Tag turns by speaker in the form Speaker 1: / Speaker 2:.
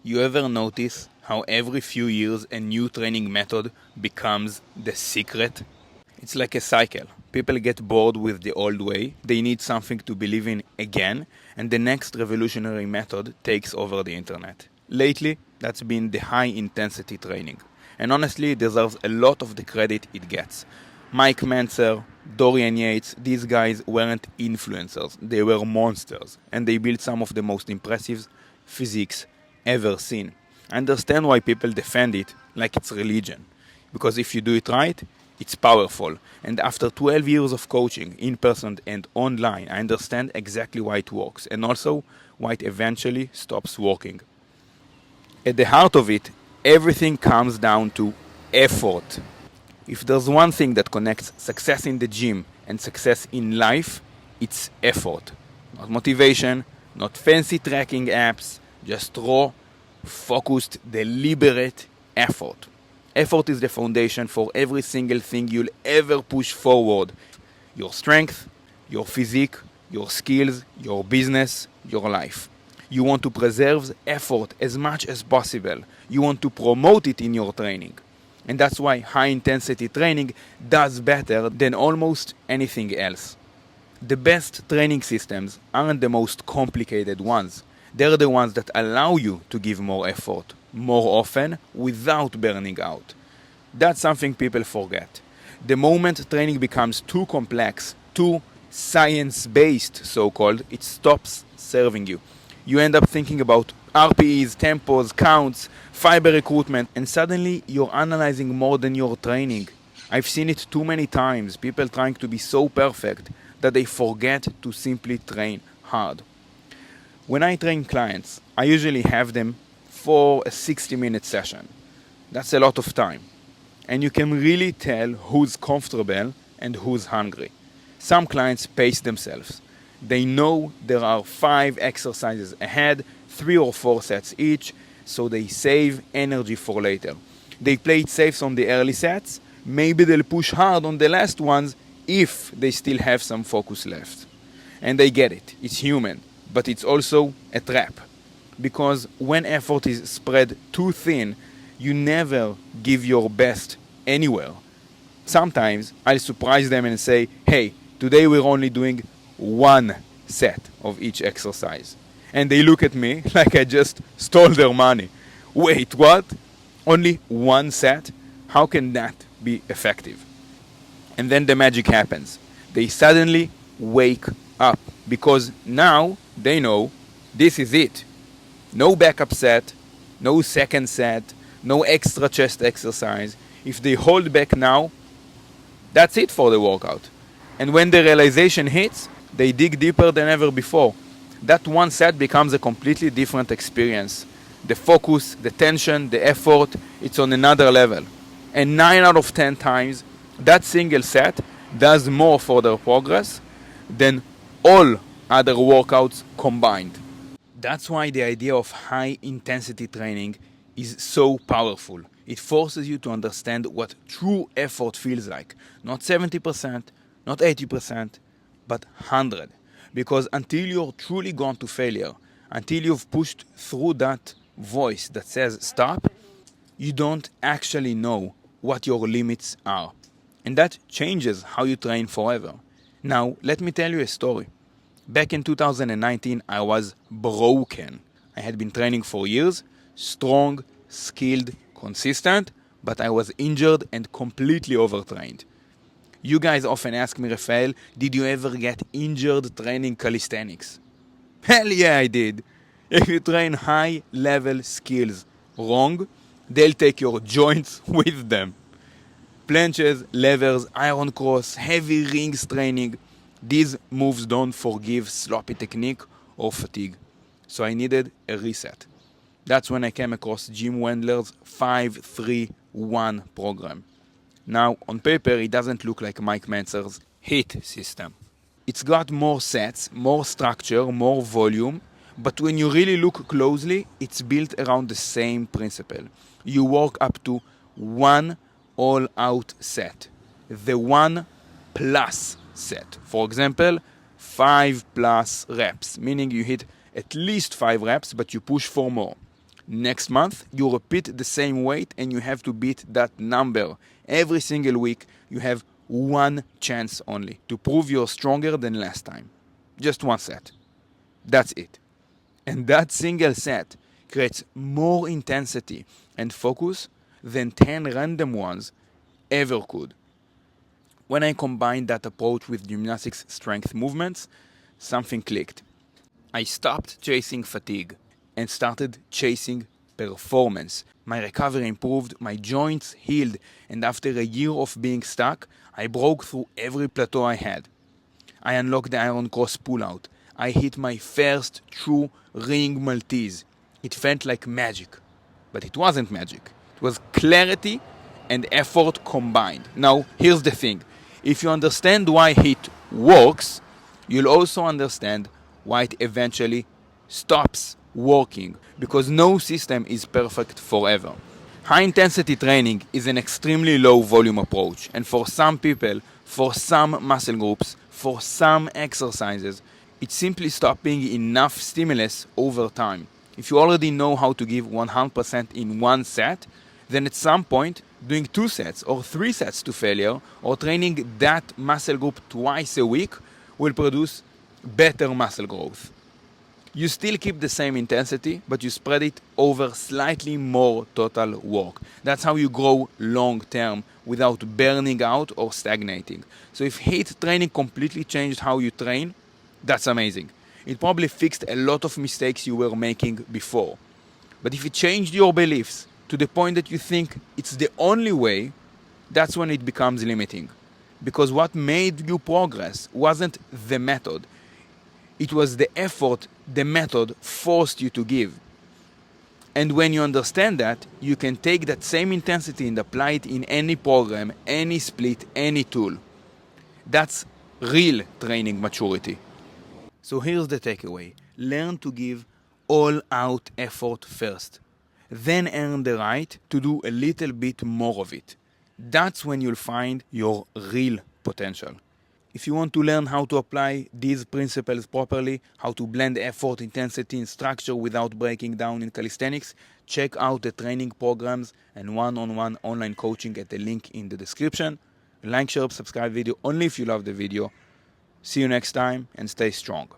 Speaker 1: You ever notice how every few years a new training method becomes the secret? It's like a cycle. People get bored with the old way, they need something to believe in again, and the next revolutionary method takes over the internet. Lately, that's been the high intensity training. And honestly, it deserves a lot of the credit it gets. Mike Manser, Dorian Yates, these guys weren't influencers, they were monsters, and they built some of the most impressive physiques ever seen. I understand why people defend it like it's religion. Because if you do it right, it's powerful. And after 12 years of coaching, in person and online, I understand exactly why it works and also why it eventually stops working. At the heart of it, everything comes down to effort. If there's one thing that connects success in the gym and success in life, it's effort. Not motivation, not fancy tracking apps, just raw, focused, deliberate effort. Effort is the foundation for every single thing you'll ever push forward. Your strength, your physique, your skills, your business, your life. You want to preserve effort as much as possible. You want to promote it in your training. And that's why high intensity training does better than almost anything else. The best training systems aren't the most complicated ones. They're the ones that allow you to give more effort, more often, without burning out. That's something people forget. The moment training becomes too complex, too science-based, so-called, it stops serving you. You end up thinking about RPEs, tempos, counts, fiber recruitment, and suddenly you're analyzing more than you're training. I've seen it too many times, people trying to be so perfect that they forget to simply train hard. When I train clients, I usually have them for a 60-minute session. That's a lot of time. And you can really tell who's comfortable and who's hungry. Some clients pace themselves. They know there are 5 exercises ahead, 3 or 4 sets each, so they save energy for later. They play it safe on the early sets. Maybe they'll push hard on the last ones if they still have some focus left. And they get it. It's human. But it's also a trap. Because when effort is spread too thin, you never give your best anywhere. Sometimes I'll surprise them and say, hey, today we're only doing 1 set of each exercise. And they look at me like I just stole their money. Wait, what? Only 1 set? How can that be effective? And then the magic happens. They suddenly wake up because now they know this is it. No backup set, no second set, no extra chest exercise. If they hold back now, that's it for the workout. And when the realization hits, they dig deeper than ever before. That 1 set becomes a completely different experience. The focus, the tension, the effort, it's on another level. And 9 out of 10 times, that single set does more for their progress than all other workouts combined. That's why the idea of high intensity training is so powerful. It forces you to understand what true effort feels like. Not 70%, not 80%, but 100. Because until you're truly gone to failure, until you've pushed through that voice that says stop, you don't actually know what your limits are. And that changes how you train forever. Now, let me tell you a story. Back in 2019, I was broken. I had been training for years, strong, skilled, consistent, but I was injured and completely overtrained. You guys often ask me, Rafael, did you ever get injured training calisthenics? Hell yeah, I did. If you train high-level skills wrong, they'll take your joints with them. Planches, levers, iron cross, heavy rings training. These moves don't forgive sloppy technique or fatigue. So I needed a reset. That's when I came across Jim Wendler's 5-3-1 program. Now, on paper, it doesn't look like Mike Manser's HIIT system. It's got more sets, more structure, more volume, but when you really look closely, it's built around the same principle. You work up to 1 all-out set, the 1 plus set. For example, 5 plus reps, meaning you hit at least 5 reps, but you push for more. Next month, you repeat the same weight and you have to beat that number. Every single week, you have one chance only to prove you're stronger than last time. Just one set. That's it. And that single set creates more intensity and focus than 10 random ones ever could. When I combined that approach with gymnastics strength movements, something clicked. I stopped chasing fatigue and started chasing performance. My recovery improved, my joints healed, and after a year of being stuck, I broke through every plateau I had. I unlocked the Iron Cross pullout. I hit my first true ring Maltese. It felt like magic. But it wasn't magic. It was clarity and effort combined. Now, here's the thing. If you understand why HIIT works, you'll also understand why it eventually stops working, because no system is perfect forever. High intensity training is an extremely low volume approach, and for some people, for some muscle groups, for some exercises, it simply stops being enough stimulus over time. If you already know how to give 100% in one set, then at some point, doing 2 sets or 3 sets to failure, or training that muscle group twice a week, will produce better muscle growth. You still keep the same intensity, but you spread it over slightly more total work. That's how you grow long term without burning out or stagnating. So if HIIT training completely changed how you train, that's amazing. It probably fixed a lot of mistakes you were making before. But if it changed your beliefs to the point that you think it's the only way, that's when it becomes limiting. Because what made you progress wasn't the method. It was the effort the method forced you to give. And when you understand that, you can take that same intensity and apply it in any program, any split, any tool. That's real training maturity. So here's the takeaway. Learn to give all-out effort first. Then earn the right to do a little bit more of it. That's when you'll find your real potential. If you want to learn how to apply these principles properly, how to blend effort, intensity, and structure without breaking down in calisthenics, check out the training programs and one-on-one online coaching at the link in the description. Like, share, subscribe video only if you love the video. See you next time and stay strong.